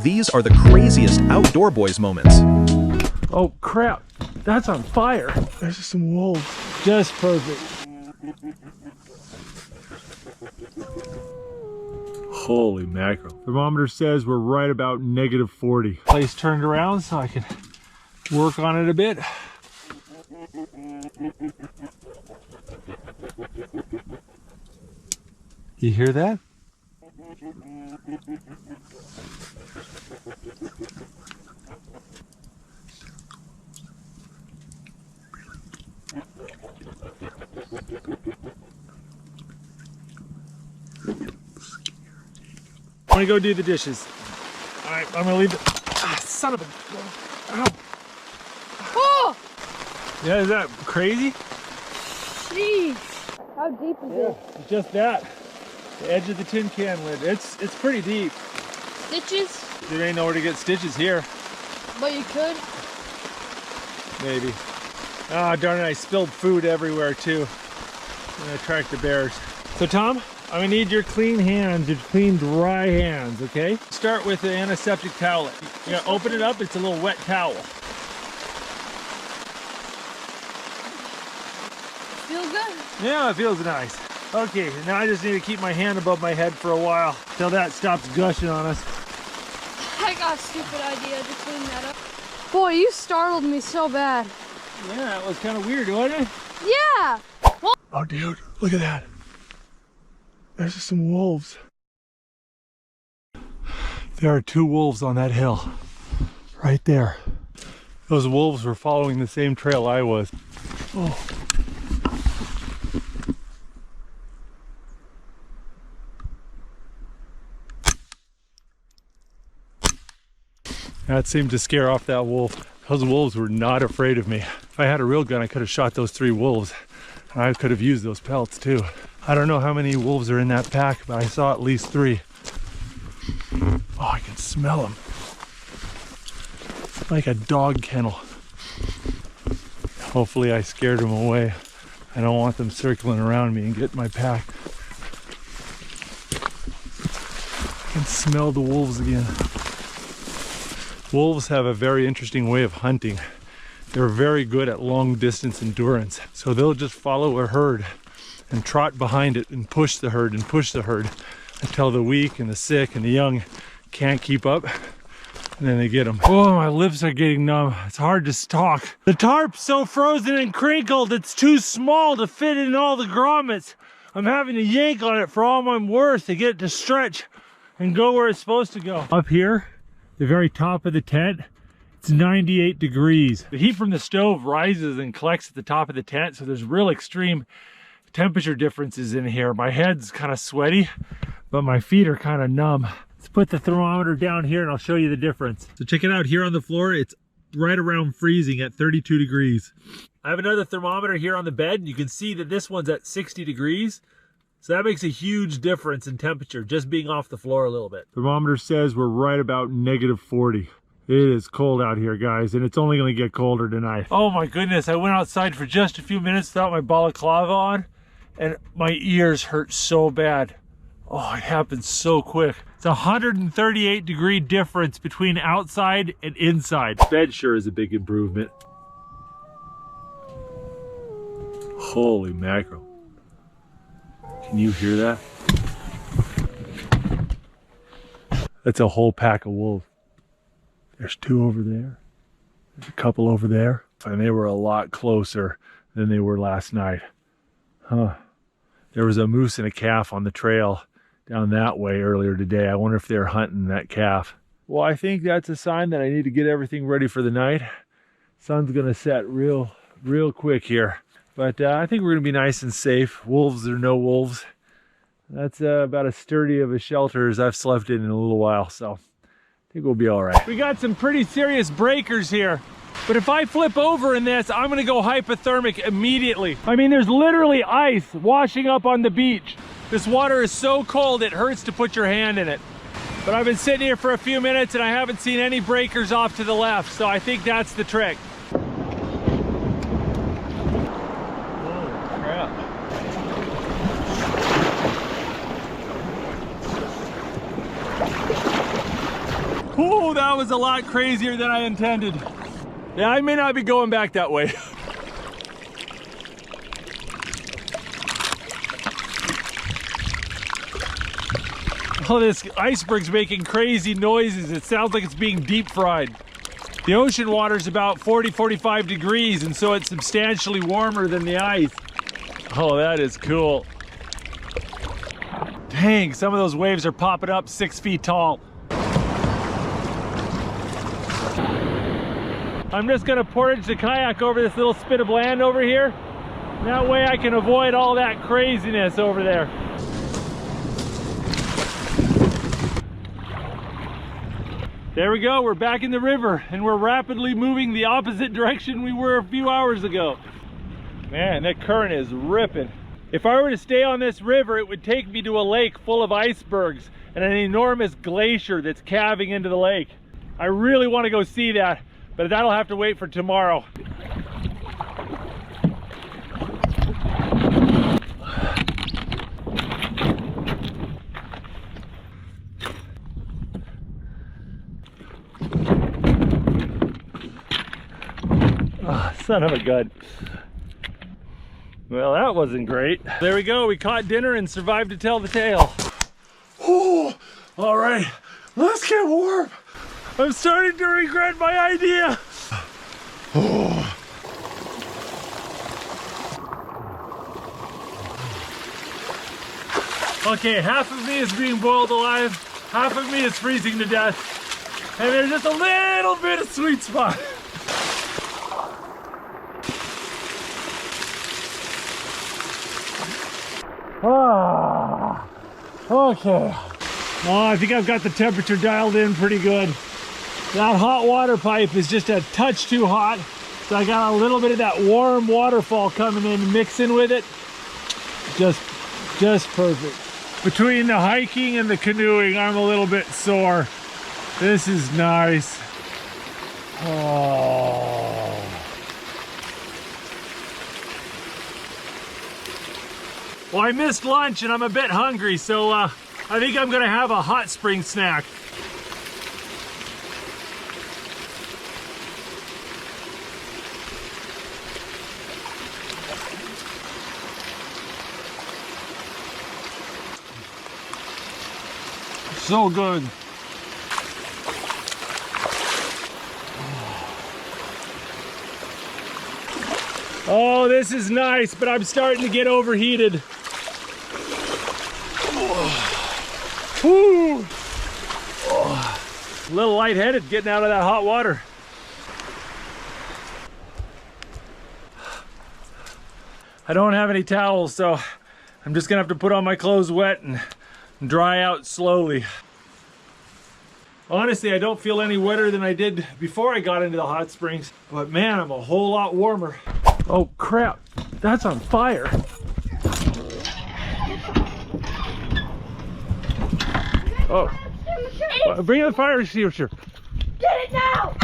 These are the craziest outdoor boys moments. Oh crap, that's on fire. There's just some wolves. Just perfect. Holy mackerel. Thermometer says we're right about -40. Place turned around so I can work on it a bit. You hear that? I'm gonna go do the dishes. All right, I'm gonna leave it. Ah, son of a. Ow. Oh! Yeah, is that crazy? Jeez. How deep is it? Just that. The edge of the tin can lid. It's pretty deep. Stitches? There ain't nowhere to get stitches here. But you could. Maybe. Ah, darn it, I spilled food everywhere too. I'm gonna attract the bears. So Tom, I'm gonna need your clean hands, your clean dry hands, okay? Start with the antiseptic towel. You gotta open it up, it's a little wet towel. Feel good? Yeah, it feels nice. Okay, now I just need to keep my hand above my head for a while till that stops gushing on us. I got a stupid idea to clean that up. Boy, you startled me so bad. Yeah, it was kind of weird, wasn't it? Yeah! Well, Oh, dude, look at that. There's just some wolves. There are 2 wolves on that hill, right there. Those wolves were following the same trail I was. Oh. That seemed to scare off that wolf. Those wolves were not afraid of me. If I had a real gun, I could have shot those 3 wolves. I could have used those pelts too. I don't know how many wolves are in that pack, but I saw at least 3. Oh, I can smell them. Like a dog kennel. Hopefully I scared them away. I don't want them circling around me and get my pack. I can smell the wolves again. Wolves have a very interesting way of hunting. They're very good at long distance endurance. So they'll just follow a herd and trot behind it and push the herd until the weak and the sick and the young can't keep up. And then they get them. Oh, my lips are getting numb. It's hard to talk. The tarp's so frozen and crinkled, it's too small to fit in all the grommets. I'm having to yank on it for all I'm worth to get it to stretch and go where it's supposed to go. Up here, the very top of the tent, it's 98 degrees. The heat from the stove rises and collects at the top of the tent, so there's real extreme temperature differences in here. My head's kind of sweaty, but my feet are kind of numb. Let's put the thermometer down here and I'll show you the difference. So check it out, here on the floor, it's right around freezing at 32 degrees. I have another thermometer here on the bed, and you can see that this one's at 60 degrees. So that makes a huge difference in temperature, just being off the floor a little bit. Thermometer says we're right about -40. It is cold out here, guys, and it's only gonna get colder tonight. Oh my goodness, I went outside for just a few minutes without my balaclava on, and my ears hurt so bad. Oh, it happened so quick. It's a 138 degree difference between outside and inside. Bed sure is a big improvement. Holy mackerel. Can you hear that? That's a whole pack of wolves. There's 2 over there. There's a couple over there. And they were a lot closer than they were last night. Huh. There was a moose and a calf on the trail down that way earlier today. I wonder if they're hunting that calf. Well, I think that's a sign that I need to get everything ready for the night. Sun's gonna set real quick here. But I think we're gonna be nice and safe. Wolves or no wolves. That's about as sturdy of a shelter as I've slept in a little while, so I think we'll be all right. We got some pretty serious breakers here. But if I flip over in this, I'm gonna go hypothermic immediately. I mean, there's literally ice washing up on the beach. This water is so cold, it hurts to put your hand in it. But I've been sitting here for a few minutes and I haven't seen any breakers off to the left, so I think that's the trick. Holy crap. Oh, that was a lot crazier than I intended. Yeah, I may not be going back that way. Oh, this iceberg's making crazy noises. It sounds like it's being deep fried. The ocean water is about 40-45 degrees, and so it's substantially warmer than the ice. Oh, that is cool. Dang, some of those waves are popping up 6 feet tall. I'm just gonna portage the kayak over this little spit of land over here. That way I can avoid all that craziness over there. There we go, we're back in the river and we're rapidly moving the opposite direction we were a few hours ago. Man, that current is ripping. If I were to stay on this river, it would take me to a lake full of icebergs and an enormous glacier that's calving into the lake. I really want to go see that, but that'll have to wait for tomorrow. Oh, son of a gun. Well, that wasn't great. There we go, we caught dinner and survived to tell the tale. Oh, all right, let's get warm. I'm starting to regret my idea. Oh. Okay, half of me is being boiled alive, half of me is freezing to death, and there's just a little bit of sweet spot. Ah, okay. Oh, I think I've got the temperature dialed in pretty good. That hot water pipe is just a touch too hot, so I got a little bit of that warm waterfall coming in, mixing with it. Just perfect. Between the hiking and the canoeing, I'm a little bit sore. This is nice. Oh. Well, I missed lunch and I'm a bit hungry, so I think I'm gonna have a hot spring snack. So good. Oh, this is nice, but I'm starting to get overheated. Whew. Oh, a little lightheaded getting out of that hot water. I don't have any towels, so I'm just gonna have to put on my clothes wet and dry out slowly. Honestly, I don't feel any wetter than I did before I got into the hot springs, but man, I'm a whole lot warmer. Oh crap, that's on fire. Oh, bring the fire extinguisher. Get it now!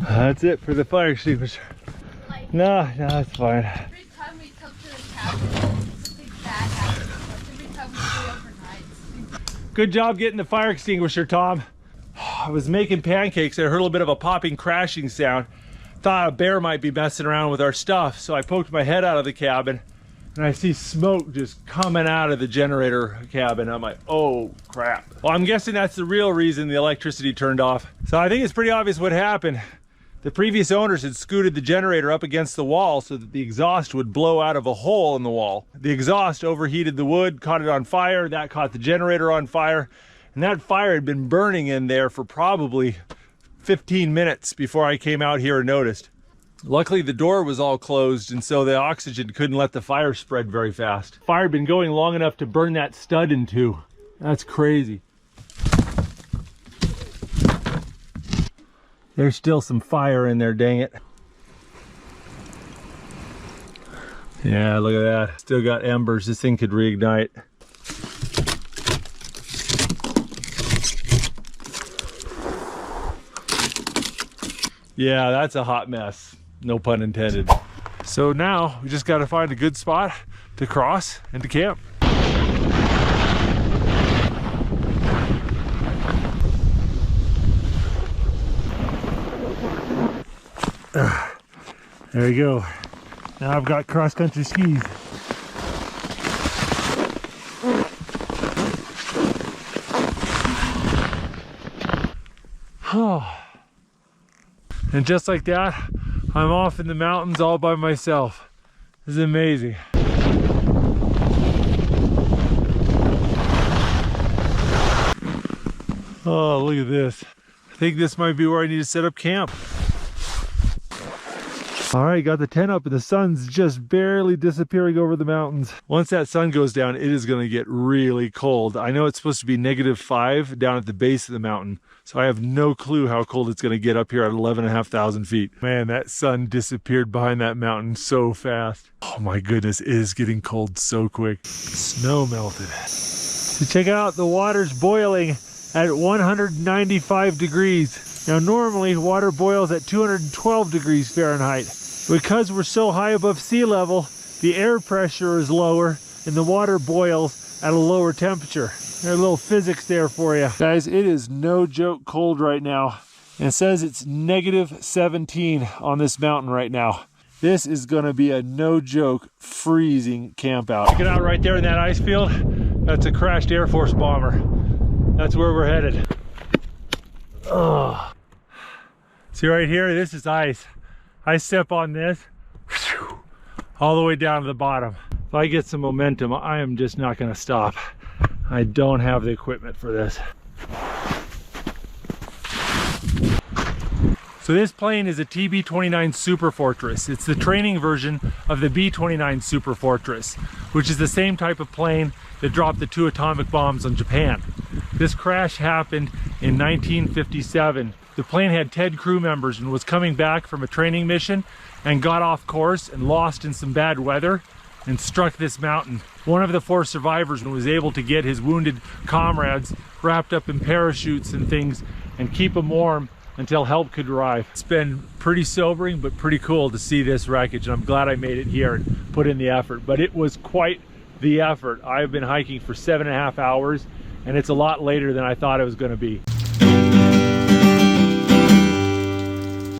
That's it for the fire extinguisher. No, it's fine. Every time we come to the cabin, something bad happens. Every time we stay overnight. Good job getting the fire extinguisher, Tom. I was making pancakes and I heard a little bit of a popping, crashing sound. Thought a bear might be messing around with our stuff, so I poked my head out of the cabin and I see smoke just coming out of the generator cabin. I'm like, oh crap. Well, I'm guessing that's the real reason the electricity turned off. So I think it's pretty obvious what happened. The previous owners had scooted the generator up against the wall so that the exhaust would blow out of a hole in the wall. The exhaust overheated the wood, caught it on fire, that caught the generator on fire, and that fire had been burning in there for probably 15 minutes before I came out here and noticed. Luckily the door was all closed, and so the oxygen couldn't let the fire spread very fast. Fire had been going long enough to burn that stud in two. That's crazy. There's still some fire in there, dang it. Yeah, look at that. Still got embers. This thing could reignite. Yeah, that's a hot mess. No pun intended. So now we just got to find a good spot to cross and to camp. There you go. Now I've got cross-country skis. And just like that, I'm off in the mountains all by myself. This is amazing. Oh, look at this. I think this might be where I need to set up camp. All right, got the tent up and the sun's just barely disappearing over the mountains. Once that sun goes down, it is gonna get really cold. I know it's supposed to be -5 down at the base of the mountain, so I have no clue how cold it's gonna get up here at 11,500 feet. Man, that sun disappeared behind that mountain so fast. Oh my goodness, it is getting cold so quick. Snow melted. So check out, the water's boiling at 195 degrees. Now normally water boils at 212 degrees Fahrenheit. Because we're so high above sea level, the air pressure is lower and the water boils at a lower temperature. There's a little physics there for you. Guys, it is no joke cold right now. And it says it's -17 on this mountain right now. This is gonna be a no joke freezing camp out. Check it out right there in that ice field. That's a crashed Air Force bomber. That's where we're headed. Oh. See right here, this is ice. I step on this, all the way down to the bottom. If I get some momentum, I am just not gonna stop. I don't have the equipment for this. So this plane is a TB-29 Super Fortress. It's the training version of the B-29 Super Fortress, which is the same type of plane that dropped the 2 atomic bombs on Japan. This crash happened in 1957. The plane had 10 crew members and was coming back from a training mission and got off course and lost in some bad weather and struck this mountain. One of the 4 survivors was able to get his wounded comrades wrapped up in parachutes and things and keep them warm until help could arrive. It's been pretty sobering but pretty cool to see this wreckage, and I'm glad I made it here and put in the effort. But it was quite the effort. I've been hiking for 7.5 hours and it's a lot later than I thought it was going to be.